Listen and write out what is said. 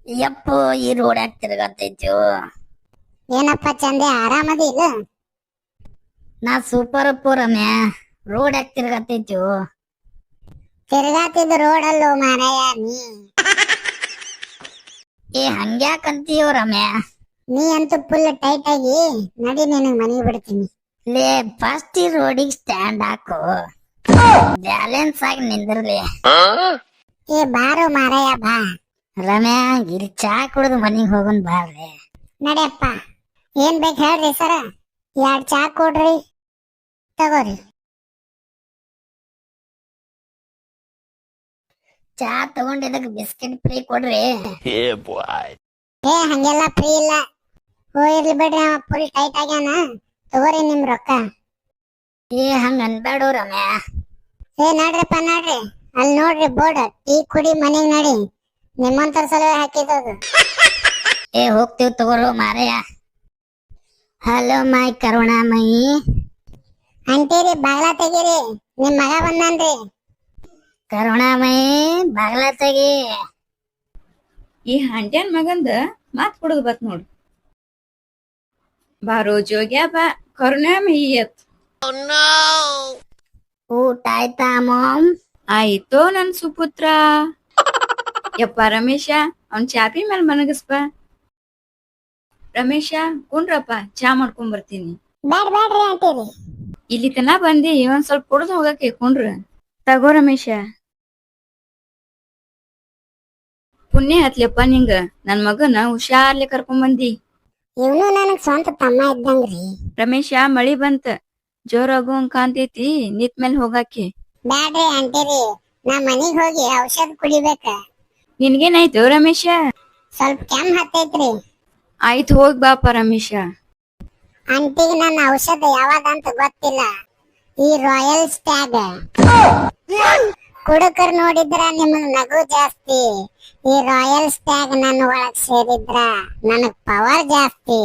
ಯಪ್ಪು ಈ ರೋಡ್ ಯಾಕೆ ತಿರ್ಗತ್ತೈತು? ಏನಪ್ಪ ಚಂದೆ ಆರಾಮದಿ ಇಲ್ಲ? ನಾ ಸೂಪರ್ ಅಪ್ಪು ರಮ್ಯಾ. ರೋಡ್ ಯಾಕೆ ತಿರ್ಗತ್ತೈತು? ತಿರ್ಗಾತಿದ್ ರೋಡ್ ಅಲ್ಲೋ ಮಾರಾಯ ನೀ. ಹಂಗ್ಯಾಕಂತೀಯೋ ರಮ್ಯಾ? ನೀ ಅಂತೂ ಫುಲ್ ಟೈಟ್ ಆಗಿ ನಡಿ, ನಿನಗ್ ಮನೆಗೆ ಬಿಡ್ತೀನಿ. ಲೇ ಫಸ್ಟ್ ಈ ರೋಡಿಗೆ ಸ್ಟ್ಯಾಂಡ್ ಹಾಕು, ಬ್ಯಾಲೆನ್ಸ್ ಆಗಿ ನಿಂದಿರ್ಲಿ. ಬಾರೋ ಮಾರಾಯ ಬಾ. ರಮ್ಯಾ ಇಲ್ಲಿ ಚಾ ಕುಡಿದು ಮನಿಗ್ ಹೋಗೋನ್ ಬಾರ್ರಿ. ನಡಿಯಪ್ಪ, ಏನ್ ಬೇಕು ಹೇಳ್ರಿ ಸರ. 2 ಚಾ ಕೊಡ್ರಿ, ತಗೋರಿ. ಚಾ ತಗೊಂಡಿದ್ದಕ್ ಬಿಸ್ಕೆಟ್ ಫ್ರೀ ಕೊಡ್ರಿ. ಹಂಗೆಲ್ಲ ಫ್ರೀ ಇಲ್ಲ. ಇರ್ಲಿ ಬಿಡ್ರಿ, ಅವ ಫುಲ್ ಟೈಟ್ ಆಗ್ಯಾನ. ತಗೋರಿ ನಿಮ್ ರೊಕ್ಕ. ಹಂಗ ಅನ್ಬೇಡು ರಮ್ಯಾ. ನಡ್ರಿಪ್ಪ ನಡ್ರಿ, ಅಲ್ಲಿ ನೋಡ್ರಿ ಬೋರ್ಡ್, ಟೀ ಕುಡಿ ಮನೆಗ್ ನಡಿ. ನಿಮ್ಮಂತರ ಸಲುವಾಗಿ ಹಾಕಿದದು. ಹೋಗ್ತೀವ್ ತಗೋರು ಮಾರಯ್ಯ. ಹಲೋ ಮೈ ಕರುಣಾಮಯಿ. ಅಂತೀರಿ ಬಾಗ್ಲ ತೆಗೀರಿ, ನಿಮ್ ಮಗ ಬಂದನ್ರಿ. ಕರುಣಾಮಯಿ ಬಾಗ್ಲ ತೆಗಿ. ಈ ಹಂಟ್ಯಾನ್ ಮಗಂದ ಮಾತ್ ಕೊಡೋದು ಬತ್ ನೋಡು. ಬಾರೋ ಜೋಗ್ಯಾ ಬಾ, ಕರುಣಾಮಯಿ ಅತ್. ಊಟ ಆಯ್ತಾ ಮಾಮ್? ಆಯ್ತೋ ನನ್ ಸುಪುತ್ರ. ಯಪ್ಪ ರಮೇಶ, ಅವ್ನ್ ಚಾಪಿ ಮೇಲೆ ಮನಗಸ್ಪ. ರಮೇಶ ಕುಂಡ್ರಪ್ಪ, ಚಾ ಮಾಡ್ಕೊಂಡ್ ಬರ್ತೀನಿ. ಬ್ಯಾಡ್ರಿ ಅಂತೀರಿ. ಇಲ್ಲಿ ತನ ಬಂದಿ, ಒಂದ್ ಸ್ವಲ್ಪ ಕುಡ್ದು ಹೋಗಕ್ಕೆ ಕುಂಡ್ರ. ತಗೋ ರಮೇಶ. ಪುಣ್ಯ ಹತ್ಲಿಯಪ್ಪ ನಿಂಗ, ನನ್ ಮಗನ ಹುಷಾರ್ಲಿ ಕರ್ಕೊಂಡ್ ಬಂದಿ. ಇವನು ನನಗ್ ಸ್ವಂತ ತಮ್ಮ ಇದ್ದಂಗ್ರಿ. ರಮೇಶ ಮಳಿ ಬಂತ, ಜೋರಾಗು ಕಾಂತೈತಿ, ನಿತ್ ಮೇಲೆ ಹೋಗಾಕಿ. ಬ್ಯಾಡ್ರಿ ಅಂತೀರಿ, ನಾ ಮನಿಗ್ ಹೋಗಿ ಔಷಧ ಕುಡಿಬೇಕ. ನಿನ್ಗೇನಾಯ್ತು ರಮೇಶ? ಸ್ವಲ್ಪ ಕೆಮ್ಮ ಹತ್ತೈತ್ರಿ. ಆಯ್ತು ಹೋಗ್ ಬಾಪ ರಮೇಶ. ಅಂಟಿಗೆ ನನ್ನ ಔಷಧ ಯಾವಾಗಂತ ಗೊತ್ತಿಲ್ಲ. ಈ ರಾಯಲ್ ಸ್ಟ್ಯಾಗ್ ಕುಡುಕರ್ ನೋಡಿದ್ರ ನಿಮಗ್ ನಗು ಜಾಸ್ತಿ. ಈ ರಾಯಲ್ ಸ್ಟ್ಯಾಗ್ ನನ್ನ ಒಳಗ್ ಸೇರಿದ್ರ ನನಗ್ ಪವರ್ ಜಾಸ್ತಿ.